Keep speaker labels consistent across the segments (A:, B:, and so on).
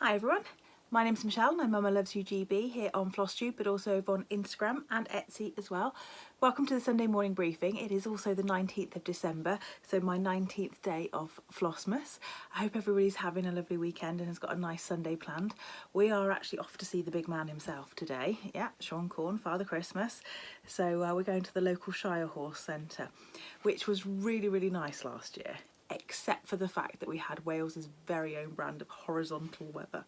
A: Hi everyone, my name's Michelle and I'm Mama Loves You GB here on FlossTube, but also over on Instagram and Etsy as well. Welcome to the Sunday morning briefing. It is also the 19th of December, so my 19th day of FlossMas. I hope everybody's having a lovely weekend and has got a nice Sunday planned. We are actually off to see the big man himself today. Yeah, Sean Corn, Father Christmas. So we're going to the local Shire Horse Centre, which was really nice last year, except for the fact that we had Wales's very own brand of horizontal weather.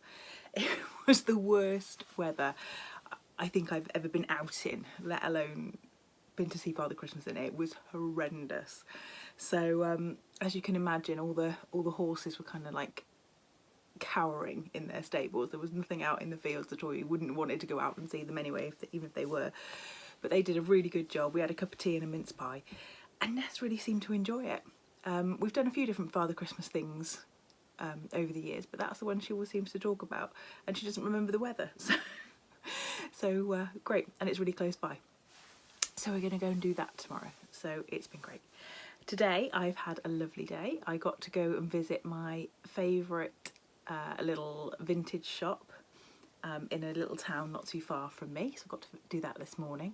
A: It was the worst weather I think I've ever been out in, let alone been to see Father Christmas in. It was horrendous. So as you can imagine, all the horses were kind of like cowering in their stables. There was nothing out in the fields at all. You wouldn't wanted to go out and see them anyway, even if they were. But they did a really good job. We had a cup of tea and a mince pie, and Ness really seemed to enjoy it. We've done a few different Father Christmas things over the years, but that's the one she always seems to talk about, and she doesn't remember the weather. So great, and it's really close by. So we're going to go and do that tomorrow. So it's been great. Today I've had a lovely day. I got to go and visit my favourite little vintage shop in a little town not too far from me. So I got to do that this morning.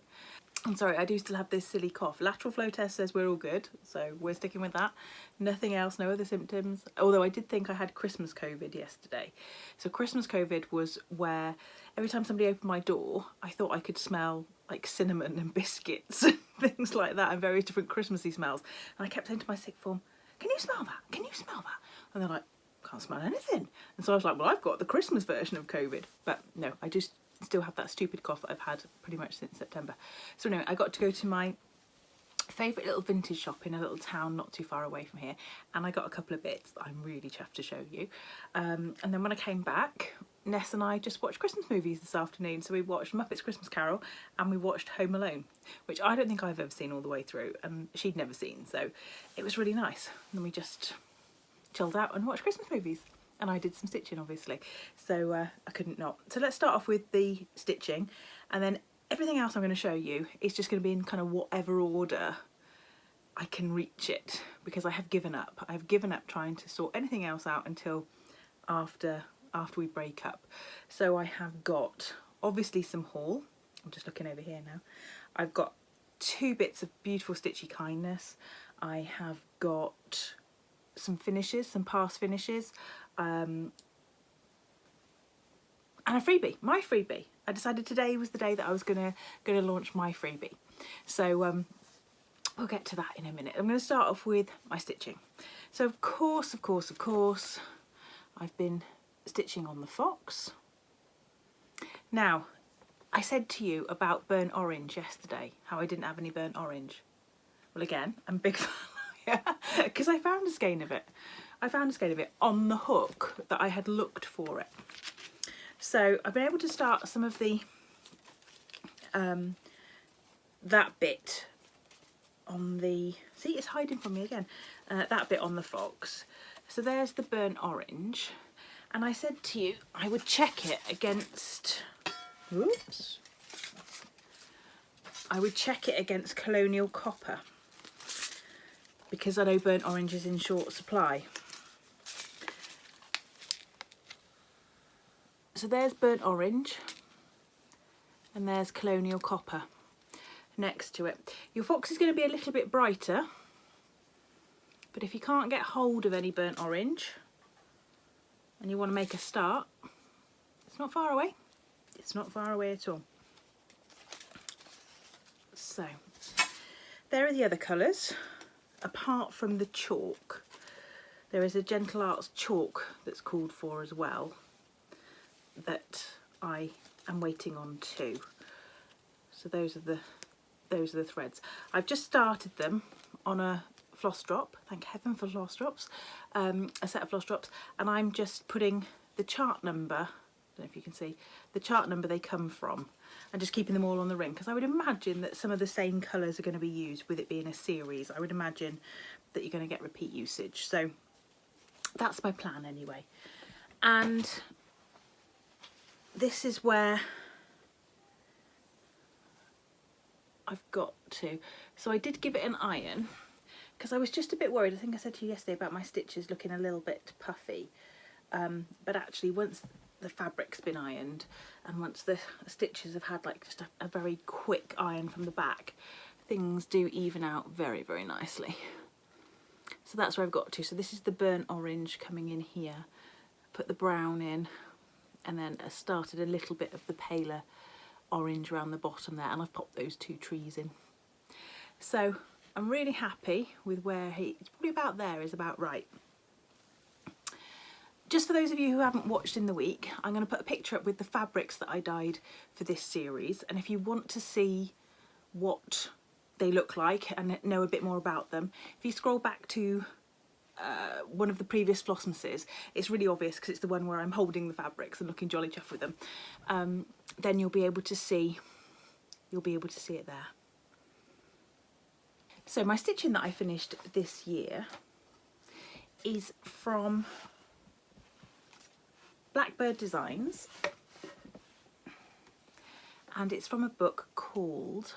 A: I'm sorry, I do still have this silly cough. Lateral flow test says we're all good, so we're sticking with that. Nothing else, no other symptoms. Although I did think I had Christmas COVID yesterday. So Christmas COVID was where every time somebody opened my door, I thought I could smell like cinnamon and biscuits and things like that, and various different Christmassy smells. And I kept saying to my sick form, "Can you smell that? Can you smell that?" And they're like, "Can't smell anything." And so I was like, well, I've got the Christmas version of COVID. But no, I just still have that stupid cough that I've had pretty much since September. So anyway, I got to go to my favourite little vintage shop in a little town not too far away from here, and I got a couple of bits that I'm really chuffed to show you. And then when I came back, Ness and I just watched Christmas movies this afternoon. So we watched Muppets Christmas Carol and we watched Home Alone, which I don't think I've ever seen all the way through, and she'd never seen, so it was really nice. And then we just chilled out and watched Christmas movies. And I did some stitching, obviously, so I couldn't not. So let's start off with the stitching, and then everything else I'm going to show you is just going to be in kind of whatever order I can reach it, because I have given up. I've given up trying to sort anything else out until after we break up. So I have got obviously some haul. I'm just looking over here now. I've got 2 bits of beautiful Stitchy kindness. I have got some finishes, some past finishes, and a freebie, my freebie. I decided today was the day that I was gonna launch my freebie. So we'll get to that in a minute. I'm going to start off with my stitching. So of course, I've been stitching on the fox. Now, I said to you about burnt orange yesterday, how I didn't have any burnt orange. Well, again, I'm a big fan, because I found a skein of it. I found a skein of it on the hook that I had looked for it. So I've been able to start some of the that bit on the, see, it's hiding from me again, that bit on the fox. So there's the burnt orange, and I said to you I would check it against, oops, I would check it against colonial copper, because I know burnt orange is in short supply. So there's burnt orange, and there's colonial copper next to it. Your fox is going to be a little bit brighter, but if you can't get hold of any burnt orange and you want to make a start, it's not far away. It's not far away at all. So there are the other colours. Apart from the chalk, there is a Gentle Arts chalk that's called for as well, that I am waiting on too. So those are the threads. I've just started them on a floss drop, thank heaven for floss drops, a set of floss drops, and I'm just putting the chart number, I don't know if you can see, the chart number they come from, and just keeping them all on the ring, because I would imagine that some of the same colours are going to be used with it being a series. I would imagine that you're going to get repeat usage, so that's my plan anyway. And this is where I've got to, so I did give it an iron, because I was just a bit worried. I think I said to you yesterday about my stitches looking a little bit puffy, but actually once the fabric's been ironed, and once the stitches have had like just a very quick iron from the back, things do even out very, very nicely. So that's where I've got to. So this is the burnt orange coming in here, put the brown in, and then I started a little bit of the paler orange around the bottom there, and I've popped those 2 trees in. So I'm really happy with where it's probably about there is about right. Just for those of you who haven't watched in the week, I'm going to put a picture up with the fabrics that I dyed for this series, and if you want to see what they look like and know a bit more about them, if you scroll back to one of the previous FlossMases, it's really obvious because it's the one where I'm holding the fabrics and looking jolly chuffed with them. Then you'll be able to see it there. So my stitching that I finished this year is from Blackbird Designs, and it's from a book called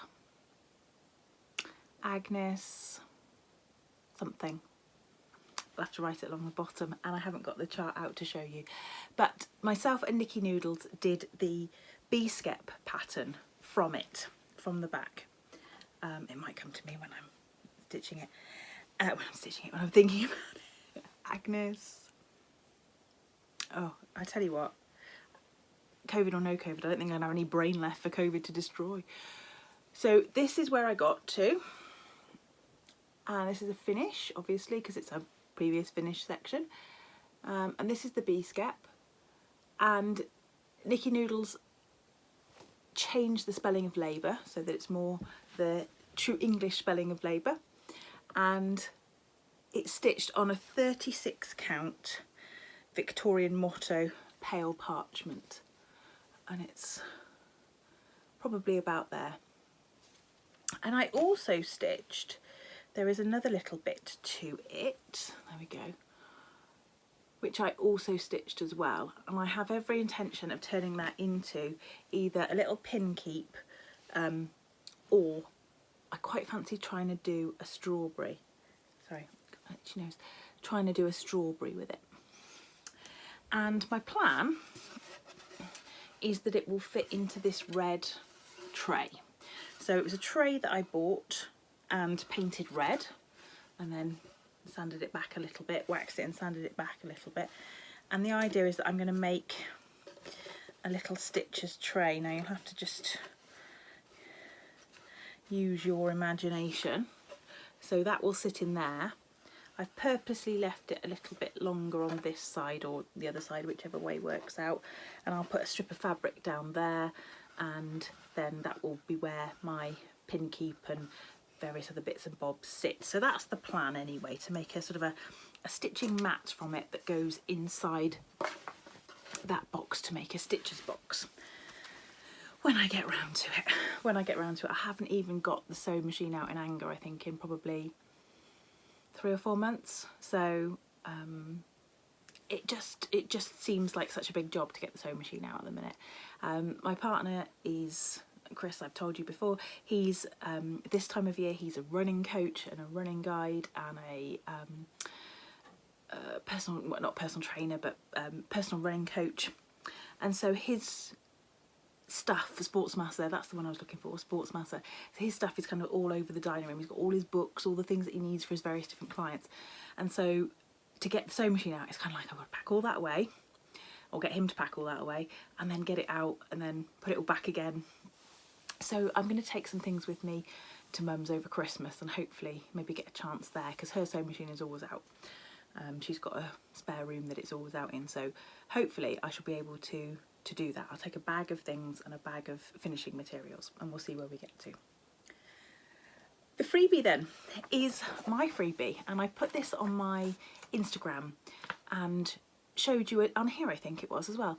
A: Agnes something. I'll have to write it along the bottom, and I haven't got the chart out to show you. But myself and Nikki Noodles did the bee skep pattern from it, from the back. It might come to me when I'm stitching it. When I'm thinking about it. Agnes. Oh, I tell you what. COVID or no COVID, I don't think I have any brain left for COVID to destroy. So this is where I got to. And this is a finish, obviously, because it's a previous finish section. And this is the bee skep. And Nikki Noodles changed the spelling of labour so that it's more the true English spelling of labour. And it's stitched on a 36 count Victorian motto pale parchment. And it's probably about there. And I also stitched, there is another little bit to it, there we go, which I also stitched as well, and I have every intention of turning that into either a little pin keep, or I quite fancy trying to do a strawberry, trying to do a strawberry with it. And my plan is that it will fit into this red tray. So it was a tray that I bought and painted red, and then sanded it back a little bit, waxed it and sanded it back a little bit. And the idea is that I'm going to make a little stitches tray. Now you'll have to just use your imagination. So that will sit in there. I've purposely left it a little bit longer on this side or the other side, whichever way works out. And I'll put a strip of fabric down there, and then that will be where my pin keep and various other bits and bobs sit. So that's the plan anyway, to make a sort of a stitching mat from it that goes inside that box to make a stitches box. When I get round to it, I haven't even got the sewing machine out in anger, I think, in probably 3 or 4 months. So it just seems like such a big job to get the sewing machine out at the minute. My partner is Chris, I've told you before. He's this time of year he's a running coach and a running guide and a not personal trainer, but personal running coach. And so his stuff for FlossMas, that's the one I was looking for, FlossMas. So his stuff is kind of all over the dining room. He's got all his books, all the things that he needs for his various different clients. And so to get the sewing machine out, it's kind of like I've got to pack all that away, or get him to pack all that away, and then get it out and then put it all back again. So I'm going to take some things with me to Mum's over Christmas and hopefully maybe get a chance there, because her sewing machine is always out. She's got a spare room that it's always out in, so hopefully I shall be able to do that. I'll take a bag of things and a bag of finishing materials, and we'll see where we get to. The freebie then is my freebie, and I put this on my Instagram and showed you it on here, I think it was as well,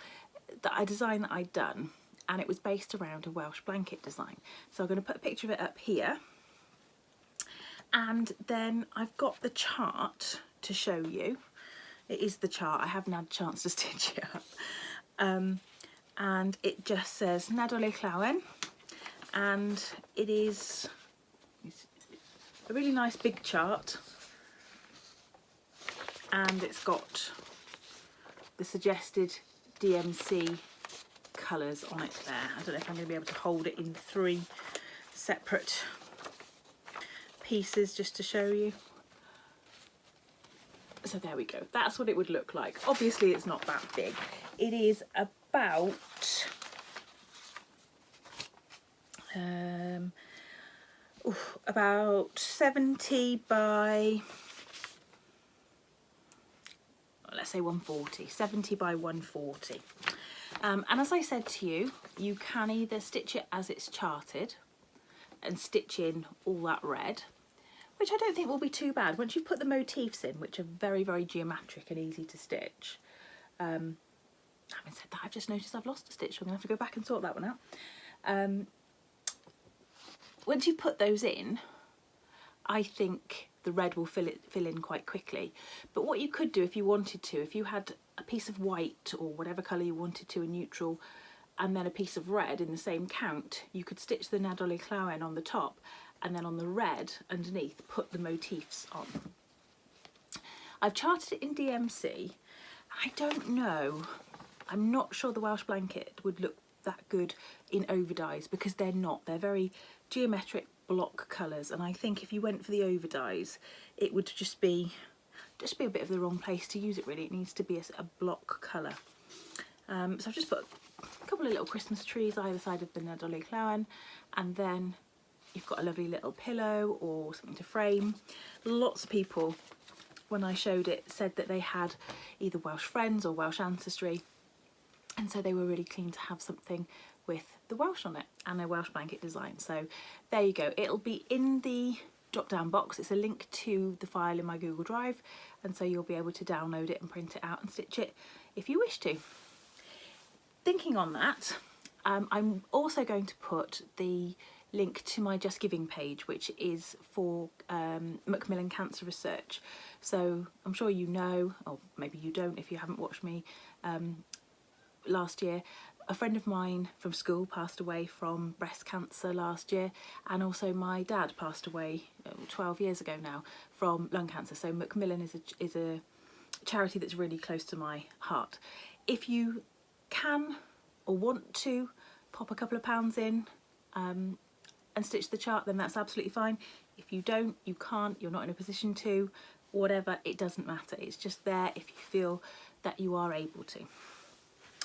A: that a design that I'd done, and it was based around a Welsh blanket design. So I'm going to put a picture of it up here, and then I've got the chart to show you. It is the chart, I haven't had a chance to stitch it up. And it just says Nadolig Llawen, and it's a really nice big chart, and it's got the suggested DMC colours on it there. I don't know if I'm going to be able to hold it in 3 separate pieces just to show you. So there we go, that's what it would look like. Obviously it's not that big. It is about about 70 by, let's say 140, 70 by 140. And as I said to you, you can either stitch it as it's charted and stitch in all that red, which I don't think will be too bad once you've put the motifs in, which are very, very geometric and easy to stitch. Having said that, I've just noticed I've lost a stitch, so I'm going to have to go back and sort that one out. Once you put those in, I think the red will fill in quite quickly. But what you could do if you wanted to, if you had a piece of white or whatever colour you wanted to, a neutral, and then a piece of red in the same count, you could stitch the Nadolig Llawen on the top, and then on the red underneath put the motifs on. I've charted it in DMC. I don't know, I'm not sure the Welsh blanket would look that good in over-dyes, because they're not, they're very geometric block colours, and I think if you went for the over-dyes it would just be a bit of the wrong place to use it really. It needs to be a block colour. So I've just put a couple of little Christmas trees either side of the Nadolig Llawen, and then you've got a lovely little pillow or something to frame. Lots of people, when I showed it, said that they had either Welsh friends or Welsh ancestry, and so they were really keen to have something with the Welsh on it and a Welsh blanket design. So there you go, it'll be in the drop down box. It's a link to the file in my Google Drive, and so you'll be able to download it and print it out and stitch it if you wish to. Thinking on that, I'm also going to put the link to my Just Giving page, which is for Macmillan Cancer Research. So I'm sure you know, or maybe you don't if you haven't watched me, last year a friend of mine from school passed away from breast cancer last year, and also my dad passed away 12 years ago now from lung cancer. So Macmillan is a charity that's really close to my heart. If you can or want to pop a couple of pounds in and stitch the chart, then that's absolutely fine. If you don't, you can't, you're not in a position to, whatever, it doesn't matter. It's just there if you feel that you are able to.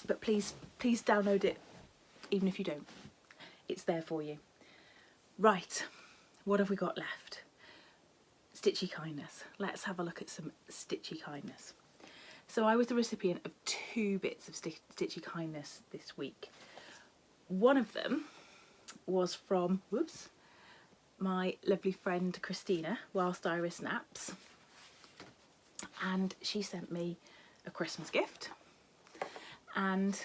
A: But please download it, even if you don't. It's there for you. Right, what have we got left? Stitchy kindness. Let's have a look at some stitchy kindness. So I was the recipient of 2 bits of stitchy kindness this week. One of them was from, whoops, my lovely friend Christina, Whilst Iris Naps, and she sent me a Christmas gift. And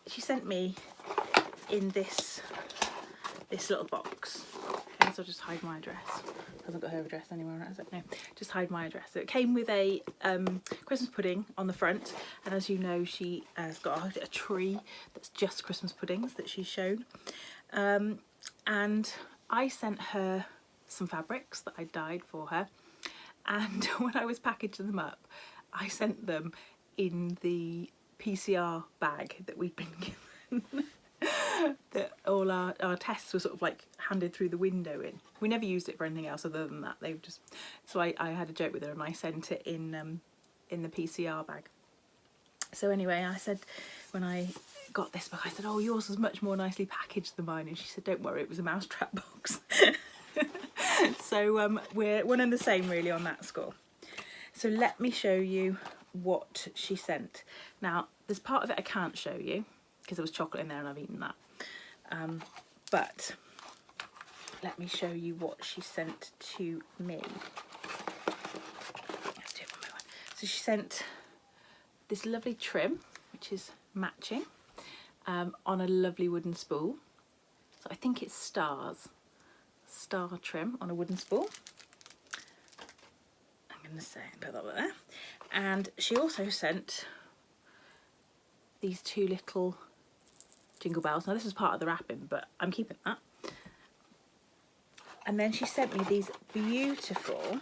A: she sent me in this little box. Okay, so I'll just hide my address. Hasn't got her address anywhere, has it? No, just hide my address. So it came with a Christmas pudding on the front, and as you know, she has got a tree that's just Christmas puddings that she's shown. And I sent her some fabrics that I dyed for her, and when I was packaging them up, I sent them in the PCR bag that we'd been given. That all our tests were sort of like handed through the window in. We never used it for anything else other than that. They just, so I had a joke with her and I sent it in the PCR bag. So anyway, I said, when I got this book, I said, oh, yours was much more nicely packaged than mine, and she said, don't worry, it was a mousetrap box. So we're one and the same really on that score. So let me show you what she sent. Now there's part of it I can't show you because there was chocolate in there and I've eaten that, but let me show you what she sent to me. Let's do it one by one. So she sent this lovely trim which is matching on a lovely wooden spool. So I think it's star trim on a wooden spool. I'm going to say put that there. And she also sent these 2 little jingle bells. Now this is part of the wrapping, but I'm keeping that. And then she sent me these beautiful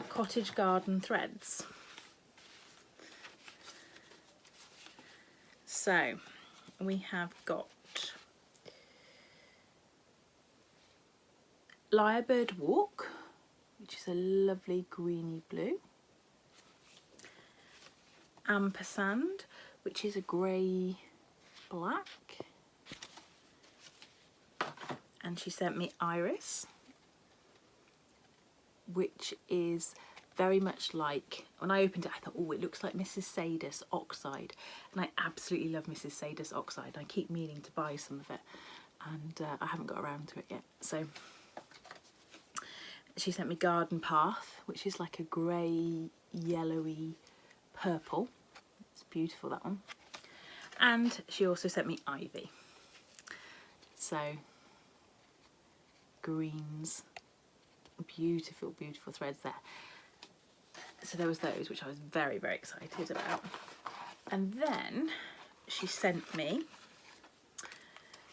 A: cottage garden threads. So we have got Lyrebird Walk, which is a lovely greeny blue. Ampersand, which is a grey black. And she sent me Iris, which is very much like, when I opened it I thought, oh, it looks like Mrs. Sadus Oxide, and I absolutely love Mrs. Sadus Oxide. I keep meaning to buy some of it, and I haven't got around to it yet. So she sent me Garden Path, which is like a grey yellowy purple. It's beautiful, that one. And she also sent me Ivy. So greens, beautiful, beautiful threads there. So there was those, which I was very, very excited about. And then she sent me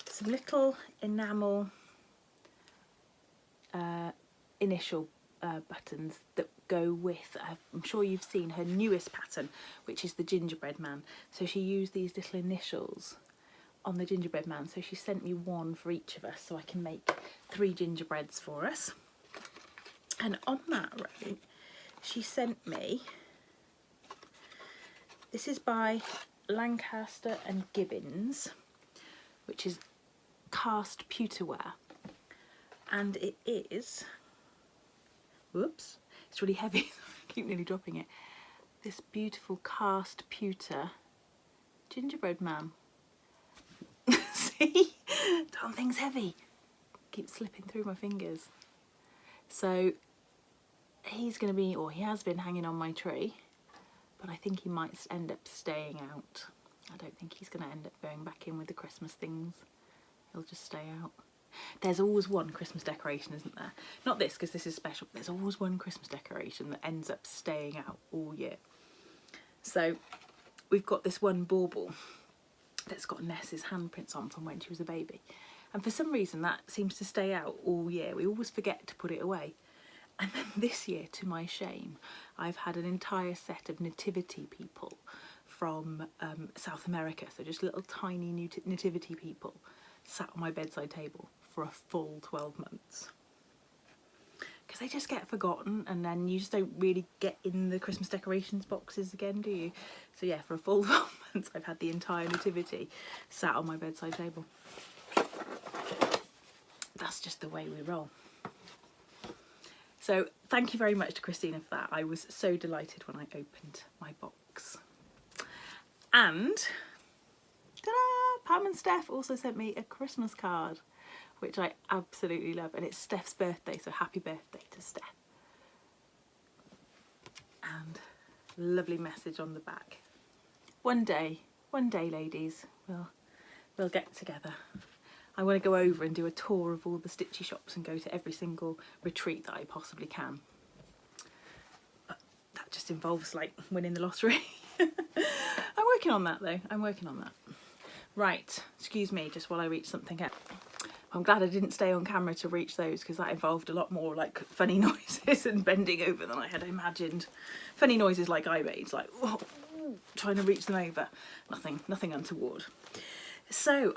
A: some little enamel initial buttons that go with, I'm sure you've seen her newest pattern, which is the gingerbread man. So she used these little initials on the gingerbread man. So she sent me one for each of us, so I can make 3 gingerbreads for us. And on that row, she sent me, this is by Lancaster and Gibbons, which is cast pewterware, and it is, whoops, it's really heavy, I keep nearly dropping it, this beautiful cast pewter gingerbread man. See, damn thing's heavy, keeps slipping through my fingers. So he's going to be, or he has been, hanging on my tree, but I think he might end up staying out. I don't think he's going to end up going back in with the Christmas things. He'll just stay out. There's always one Christmas decoration, isn't there? Not this, because this is special. There's always one Christmas decoration that ends up staying out all year. So we've got this one bauble that's got Ness's handprints on from when she was a baby. And for some reason that seems to stay out all year. We always forget to put it away. And then this year, to my shame, I've had an entire set of nativity people from South America. So just little tiny nativity people sat on my bedside table for a full 12 months. Because they just get forgotten, and then you just don't really get in the Christmas decorations boxes again, do you? So yeah, for a full 12 months I've had the entire nativity sat on my bedside table. That's just the way we roll. So thank you very much to Christina for that. I was so delighted when I opened my box. And ta-da! Pam and Steph also sent me a Christmas card, which I absolutely love. And it's Steph's birthday, so happy birthday to Steph. And lovely message on the back. One day, ladies, we'll get together. I want to go over and do a tour of all the Stitchy shops and go to every single retreat that I possibly can. But that just involves like winning the lottery. I'm working on that though, I'm working on that. Right, excuse me just while I reach something out. I'm glad I didn't stay on camera to reach those, because that involved a lot more like funny noises and bending over than I had imagined. Funny noises like I made, like oh, trying to reach them over. Nothing untoward. So,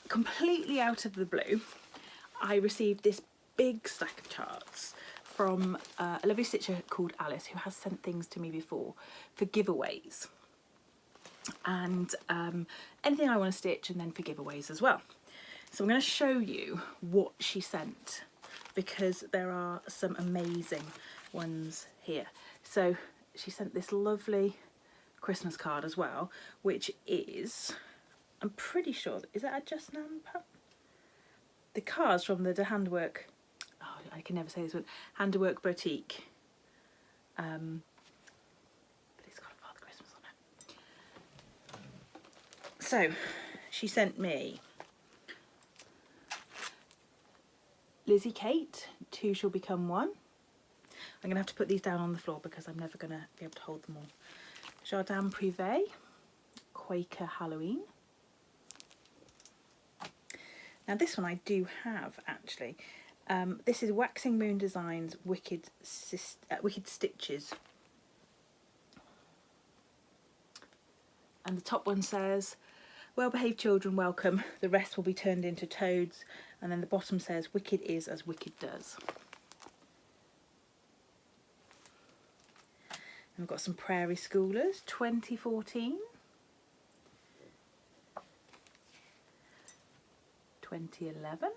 A: completely out of the blue, I received this big stack of charts from a lovely stitcher called Alice, who has sent things to me before for giveaways. And anything I want to stitch, and then for giveaways as well. So I'm going to show you what she sent, because there are some amazing ones here. So she sent this lovely Christmas card as well, which is, I'm pretty sure, is that a Just Nan? The cards from the Handwork, oh, I can never say this word, Handwork Boutique. But it's got a Father Christmas on it. So she sent me Lizzie Kate, Two Shall Become One. I'm going to have to put these down on the floor because I'm never going to be able to hold them all. Jardin Privé, Quaker Halloween. Now this one I do have actually. This is Waxing Moon Designs Wicked Stitches. And the top one says, Well-behaved children welcome, the rest will be turned into toads. And then the bottom says, wicked is as wicked does. And we've got some Prairie Schoolers, 2014. 2011.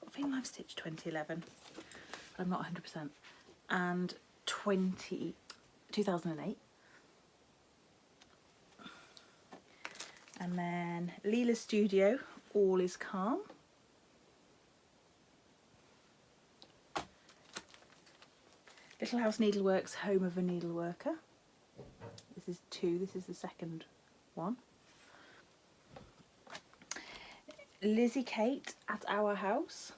A: I think I've stitched 2011, but I'm not 100%. And 2008. And then Leela Studio, All Is Calm. Little House Needleworks, Home of a Needleworker. This is 2, this is the second one. Lizzie Kate, At Our House.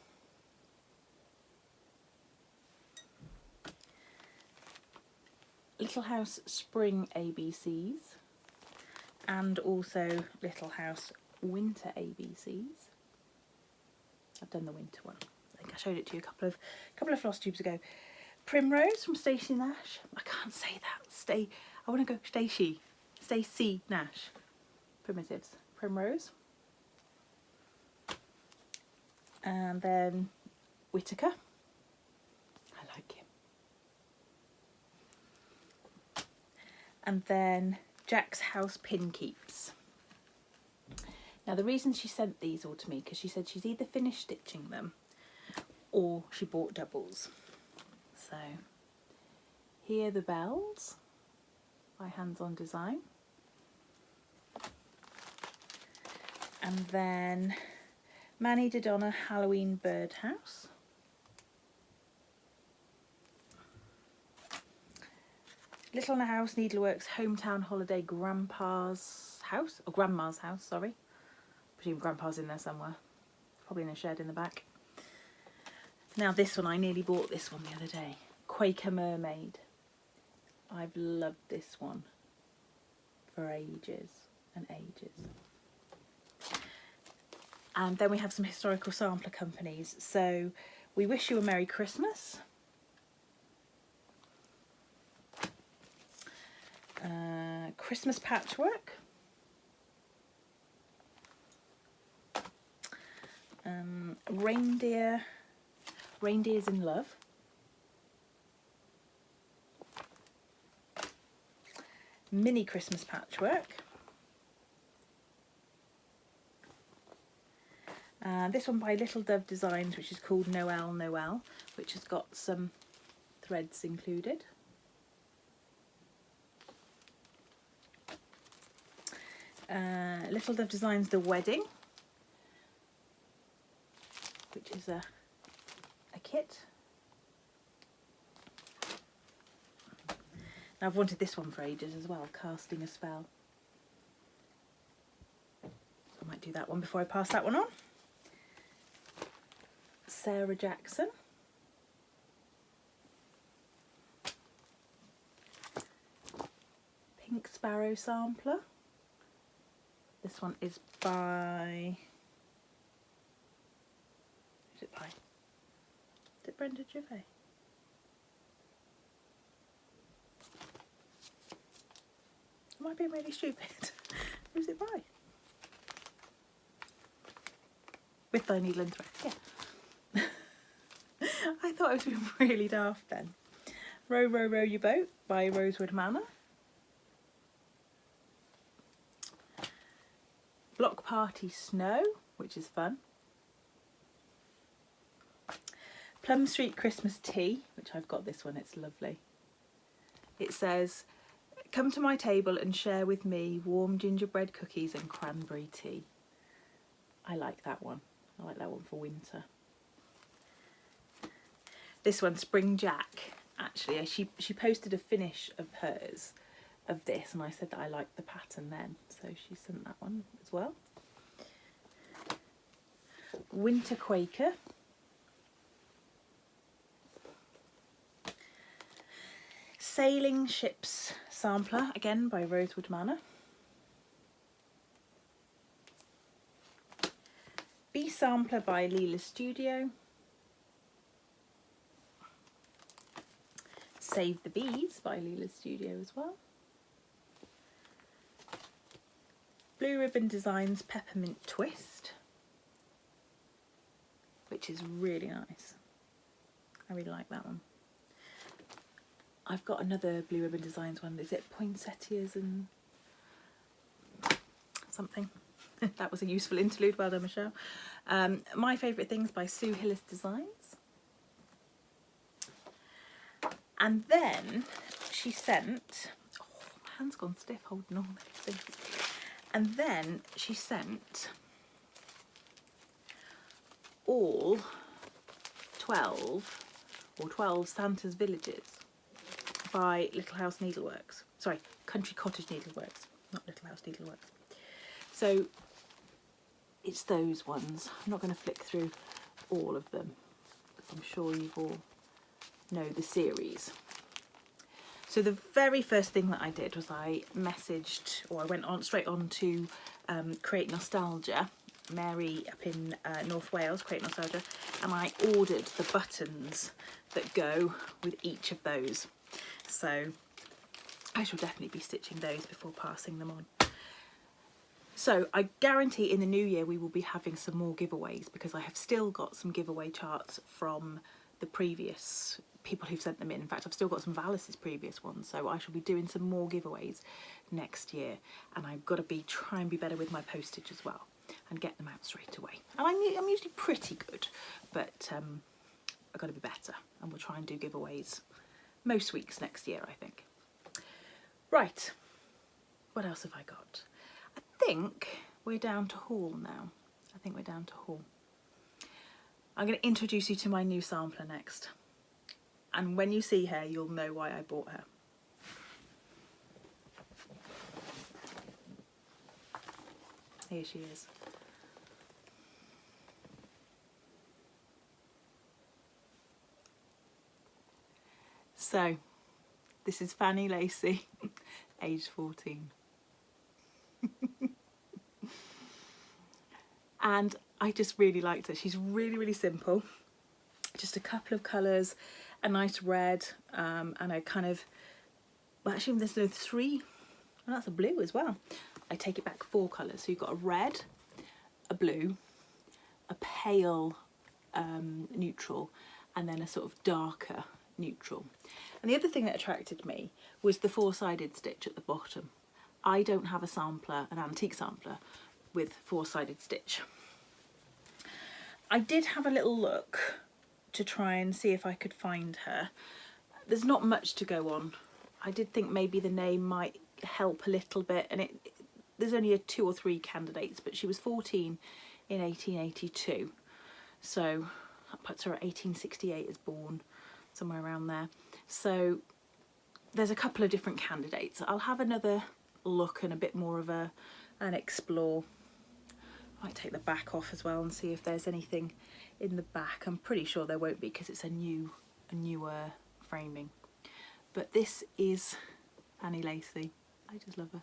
A: Little House Spring ABCs. And also Little House Winter ABCs. I've done the winter one. I think I showed it to you a couple of FlossTubes ago. Primrose from Stacey Nash. I can't say that. I want to go Stacey Nash. Primitives. Primrose. And then Whitaker. I like him. And then Jack's House Pin Keeps. Now the reason she sent these all to me, because she said she's either finished stitching them or she bought doubles. So Hear the Bells by Hands On Design. And then Manny Dodonna Halloween Birdhouse. Little House Needleworks Hometown Holiday Grandpa's House, or Grandma's House, sorry. I presume Grandpa's in there somewhere. Probably in a shed in the back. Now this one, I nearly bought this one the other day. Quaker Mermaid. I've loved this one for ages and ages. And then we have some historical sampler companies. So We Wish You a Merry Christmas. Christmas Patchwork. Reindeers in Love. Mini Christmas Patchwork. This one by Little Dove Designs, which is called Noel Noel, which has got some threads included. Little Dove Designs The Wedding, which is a kit. Now I've wanted this one for ages as well, Casting a Spell. I might do that one before I pass that one on. Sarah Jackson. Pink Sparrow Sampler. This one is by... who's it by? Is it Brenda Gervais? Am I being really stupid? Who's it by? With Thy Needle and Thread, yeah. I thought I was being really daft then. Row, Row, Row Your Boat by Rosewood Manor. Block Party Snow, which is fun. Plum Street Christmas Tea, which I've got this one, it's lovely. It says, come to my table and share with me warm gingerbread cookies and cranberry tea. I like that one. I like that one for winter. This one, Spring Jack, actually, she posted a finish of hers of this, and I said that I liked the pattern then, so she sent that one as well. Winter Quaker. Sailing Ships Sampler, again by Rosewood Manor. Bee Sampler by Leela Studio. Save the Bees by Leela Studio as well. Blue Ribbon Designs Peppermint Twist, which is really nice. I really like that one. I've got another Blue Ribbon Designs one. Is it Poinsettias and something? That was a useful interlude. Well done, Michelle. My Favourite Things by Sue Hillis Designs. And then she sent, oh, my hand's gone stiff holding all these things. And then she sent all 12 Santa's Villages by Little House Needleworks. Sorry, Country Cottage Needleworks, not Little House Needleworks. So it's those ones. I'm not going to flick through all of them, because I'm sure you've all know the series. So the very first thing that I did was I messaged, or I went on straight on to Create Nostalgia, Mary up in North Wales, Create Nostalgia, and I ordered the buttons that go with each of those. So I shall definitely be stitching those before passing them on. So I guarantee in the new year we will be having some more giveaways, because I have still got some giveaway charts from the previous people who've sent them in. In fact, I've still got some of Alice's previous ones, so I shall be doing some more giveaways next year, and I've got to try and be better with my postage as well and get them out straight away. And I'm usually pretty good, but I've got to be better, and we'll try and do giveaways most weeks next year, I think. Right, what else have I got? I think we're down to haul now. I think we're down to haul. I'm going to introduce you to my new sampler next. And when you see her, you'll know why I bought her. Here she is. So, this is Fanny Lacey, age 14. And I just really liked her. She's really, really simple. Just a couple of colours, a nice red, and a kind of, well, actually there's no three, and that's a blue as well. I take it back, 4 colours. So you've got a red, a blue, a pale neutral, and then a sort of darker neutral. And the other thing that attracted me was the 4-sided stitch at the bottom. I don't have a sampler, an antique sampler, with 4-sided stitch. I did have a little look to try and see if I could find her. There's not much to go on. I did think maybe the name might help a little bit, and there's only 2 or 3 candidates, but she was 14 in 1882, so that puts her at 1868 as born, somewhere around there. So there's a couple of different candidates. I'll have another look and a bit more of an explore. I might take the back off as well and see if there's anything in the back. I'm pretty sure there won't be, because it's a newer framing. But this is Fanny Lacey. I just love her.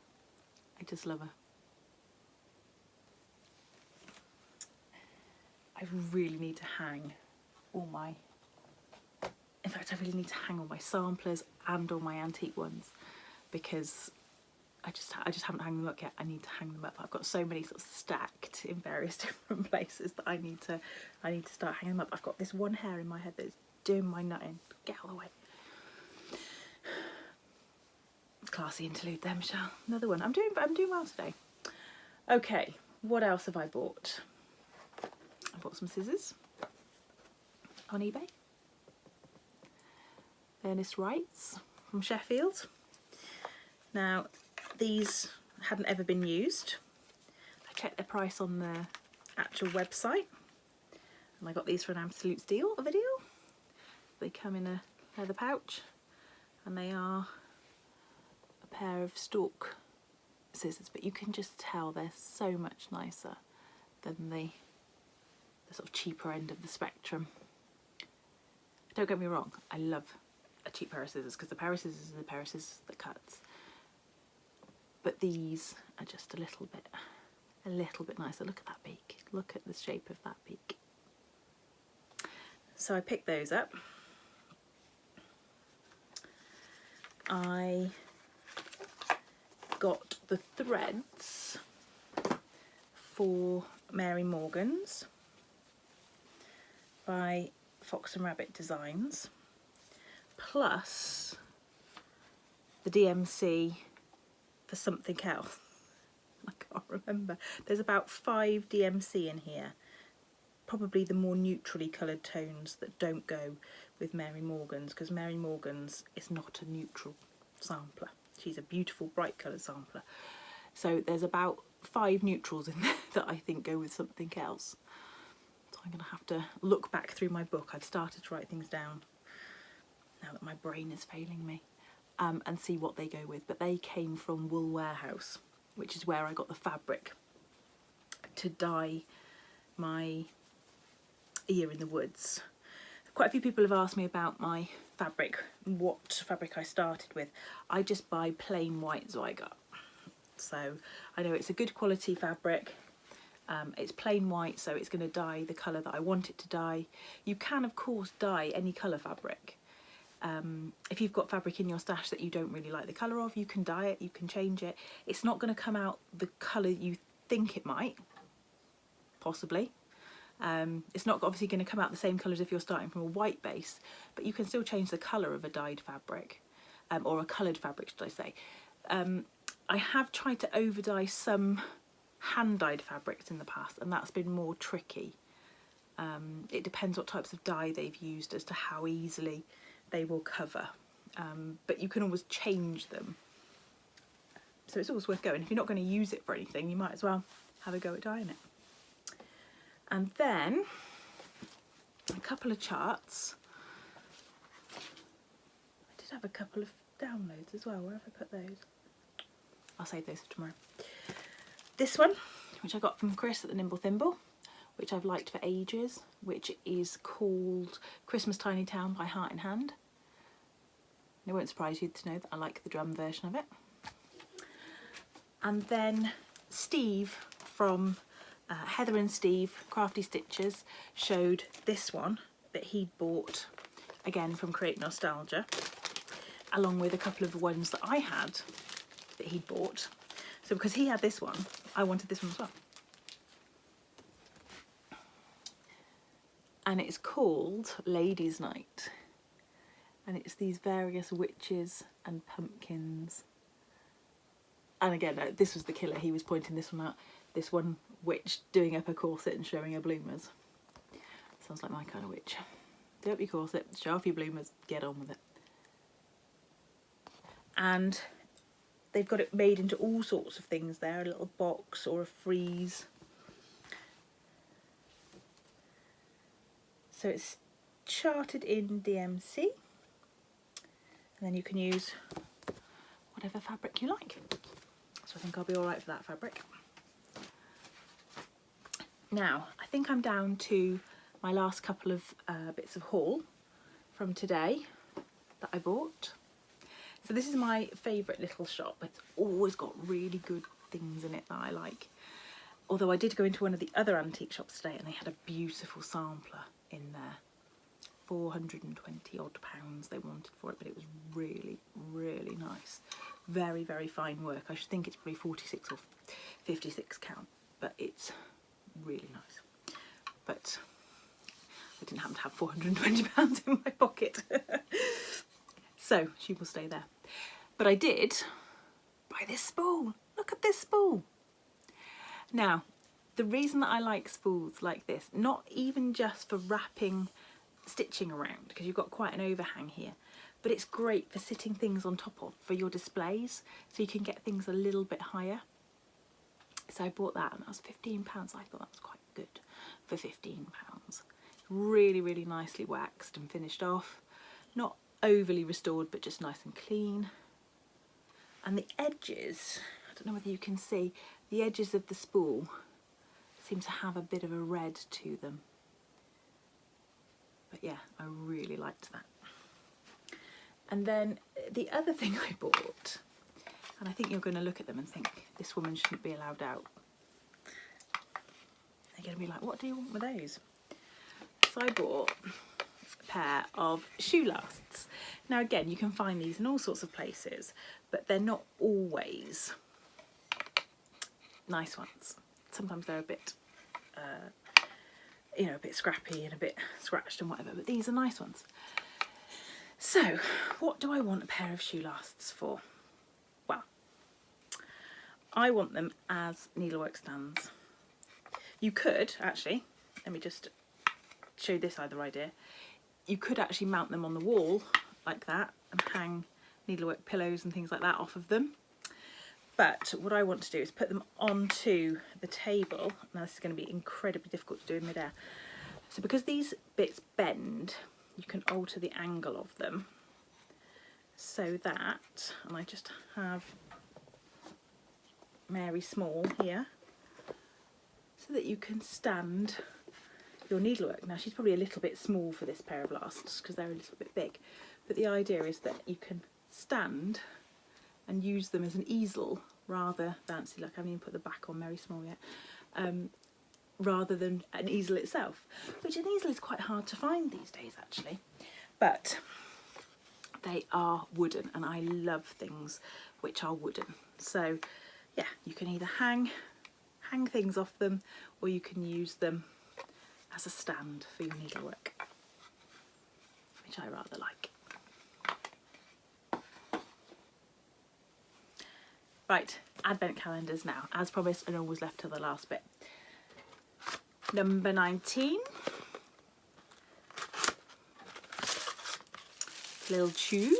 A: I just love her. I really need to hang all my, in fact I really need to hang all my samplers and all my antique ones, because I just haven't hung them up yet. I need to hang them up. I've got so many sort of stacked in various different places that I need to start hanging them up. I've got this one hair in my head that's doing my nutting. Get out of the way. Classy interlude there, Michelle. Another one. I'm doing well today. Okay, what else have I bought? I bought some scissors on eBay. Ernest Wrights from Sheffield. Now, these hadn't ever been used. I checked their price on the actual website, and I got these for an absolute steal, a video. They come in a leather pouch, and they are a pair of stalk scissors, but you can just tell they're so much nicer than the sort of cheaper end of the spectrum. Don't get me wrong, I love a cheap pair of scissors, because the pair of scissors is the pair of scissors that cuts. But these are just a little bit nicer. Look at that beak. Look at the shape of that beak. So I picked those up. I got the threads 4 Mary Morgans by Fox and Rabbit Designs, plus the DMC for something else. I can't remember. There's about 5 DMC in here, probably the more neutrally coloured tones that don't go with Mary Morgan's, because Mary Morgan's is not a neutral sampler. She's a beautiful bright coloured sampler. So there's about 5 neutrals in there that I think go with something else. So I'm going to have to look back through my book. I've started to write things down now that my brain is failing me, and see what they go with. But they came from Wool Warehouse, which is where I got the fabric to dye my Year in the Woods. Quite a few people have asked me about my fabric, what fabric I started with. I just buy plain white Zygar. So I know it's a good quality fabric. It's plain white, so it's going to dye the colour that I want it to dye. You can of course dye any colour fabric. If you've got fabric in your stash that you don't really like the colour of, you can dye it, you can change it. It's not going to come out the colour you think it might, possibly. It's not obviously going to come out the same colour as if you're starting from a white base, but you can still change the colour of a dyed fabric, or a coloured fabric should I say. I have tried to over dye some hand dyed fabrics in the past, and that's been more tricky. It depends what types of dye they've used as to how easily they will cover, but you can always change them, so it's always worth going. If you're not going to use it for anything, you might as well have a go at dyeing it. And then a couple of charts. I did have a couple of downloads as well. Where have I put those? I'll save those for tomorrow. This one, which I got from Chris at the Nimble Thimble, which I've liked for ages, which is called Christmas Tiny Town by Heart in Hand. It won't surprise you to know that I like the drum version of it. And then Steve from Heather and Steve Crafty Stitchers showed this one that he'd bought, again from Create Nostalgia, along with a couple of ones that I had that he'd bought. So because he had this one, I wanted this one as well. And it's called Ladies' Night, and it's these various witches and pumpkins. And again, this was the killer. He was pointing this one out. This one witch doing up her corset and showing her bloomers. Sounds like my kind of witch. Do up your corset, show off your bloomers, get on with it. And they've got it made into all sorts of things there, a little box or a frieze. So it's charted in DMC, and then you can use whatever fabric you like. So I think I'll be alright for that fabric. Now, I think I'm down to my last couple of bits of haul from today that I bought. So this is my favourite little shop. It's always got really good things in it that I like. Although I did go into one of the other antique shops today and they had a beautiful sampler in there. 420 odd pounds they wanted for it, but it was really, really nice. Very, very fine work. I should think it's probably 46 or 56 count, but it's really nice. But I didn't happen to have 420 pounds in my pocket. So she will stay there. But I did buy this spool. Look at this spool. Now, the reason that I like spools like this, not even just for wrapping stitching around, because you've got quite an overhang here, but it's great for sitting things on top of for your displays, so you can get things a little bit higher. So I bought that and that was £15. I thought that was quite good for £15. Really, really nicely waxed and finished off. Not overly restored, but just nice and clean. And the edges, I don't know whether you can see, the edges of the spool seem to have a bit of a red to them. But yeah, I really liked that. And then the other thing I bought, and I think you're going to look at them and think, this woman shouldn't be allowed out. They're going to be like, what do you want with those? So I bought a pair of shoe lasts. Now again, you can find these in all sorts of places, but they're not always nice ones. sometimes they're a bit, you know, a bit scrappy and a bit scratched and whatever, but these are nice ones. So what do I want a pair of shoe lasts for? Well, I want them as needlework stands. You could actually, let me just show this other idea. You could actually mount them on the wall like that and hang needlework pillows and things like that off of them. But what I want to do is put them onto the table. Now this is going to be incredibly difficult to do in midair. So because these bits bend, you can alter the angle of them so that, and I just have Mary Small here, so that you can stand your needlework. Now she's probably a little bit small for this pair of lasts because they're a little bit big, but the idea is that you can stand and use them as an easel rather fancy, like I haven't even put the back on Mary Small yet, rather than an easel itself, which an easel is quite hard to find these days actually, but they are wooden and I love things which are wooden. So yeah, you can either hang things off them or you can use them as a stand for your needlework, which I rather like. Right, advent calendars now, as promised and always left till the last bit. Number 19. Little tube.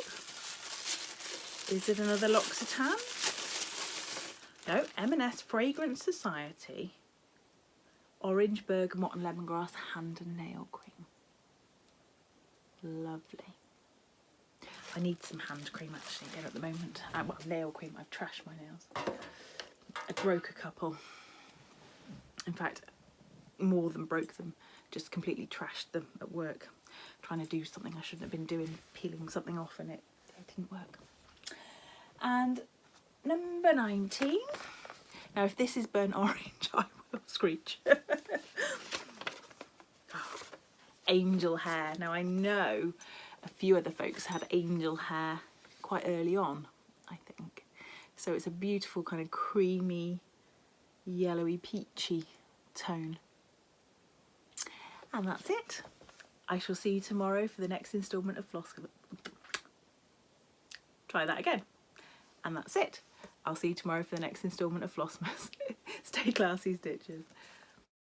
A: Is it another L'Occitane? No, M&S Fragrance Society. Orange, bergamot and lemongrass hand and nail cream. Lovely. I need some hand cream actually again at the moment. Well, nail cream, I've trashed my nails. I broke a couple. In fact, more than broke them, just completely trashed them at work. Trying to do something I shouldn't have been doing, peeling something off, and it didn't work. And number 19. Now if this is burnt orange, I will screech. Oh, angel hair. Now I know a few other folks had angel hair quite early on, I think. So it's a beautiful kind of creamy, yellowy, peachy tone. And that's it. I shall see you tomorrow for the next instalment of Floss. Try that again. And that's it. I'll see you tomorrow for the next instalment of FlossMas. Stay classy, Stitchers.